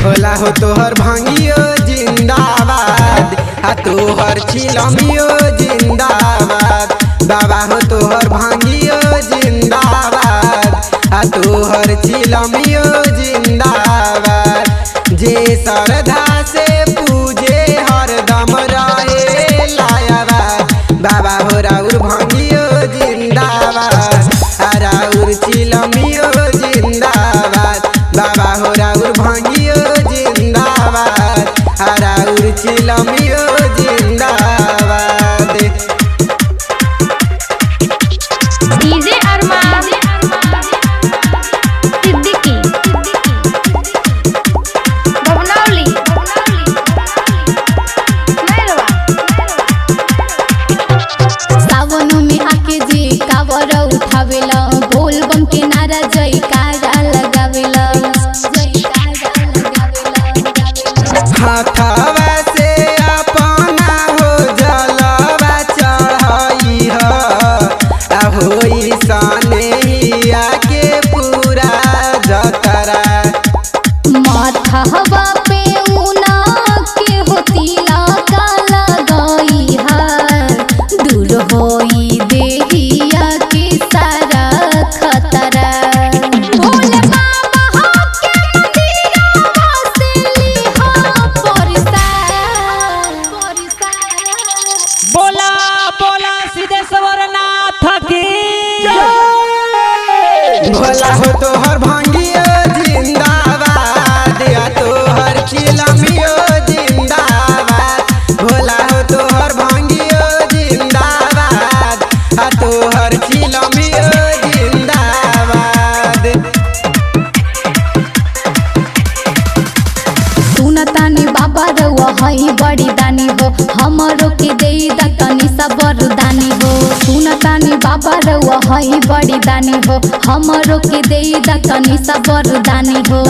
भोला हो तोहर भांगियो जिंदाबाद, आ तोहर चिलमियो जिंदाबाद। बाबा हो तोहर भांगियो जिंदाबाद, आ तोहर चिलमियो जिंदाबाद। जे श्रद्धा से पूजे हरदम रहे लायाबाद, बाबा हो राउर भांगियो जिंदाबाद, आ राउर चिलमियो जिंदाबाद। बाबा हो राउर भांगियो जिंदाबाद, आ राउर चिलमियो जिंदाबाद। डीजे अरमान सिद्दीकी भवनौली मेरवा। सावन में आके जे कावर उठावेला, बोल बम के नारा जयकारा लगावेला, जयकारा लगावेला। हाथवा से अपना हो जलवा चढ़ाई आ होई सनहिया के पूरा जतरा। माथवा पे ऊना के होतिला काला गई है, दूर होई देहिया के सारा खतरा। भोले बाबा हो के मंदिरवा से लिहा परिसार। बोला बोला सिद्धेश्वर नाथ की भोला हो तोहर भांगियो जिंदाबाद, आ तोहर चिलमियो जिंदाबाद। भोला हो तोहर भांगियो जिंदाबाद, आ तोहर चिलमियो जिंदाबाद। सुनतानी बाबा रउआ हई बड़ी दानी हो, हमरो के देई दा तनी सा वरदानी हो। सुनतानी बाबा रउआ हई बड़ी दानी हो, हमरो के देई दा तनी सा वरदानी हो।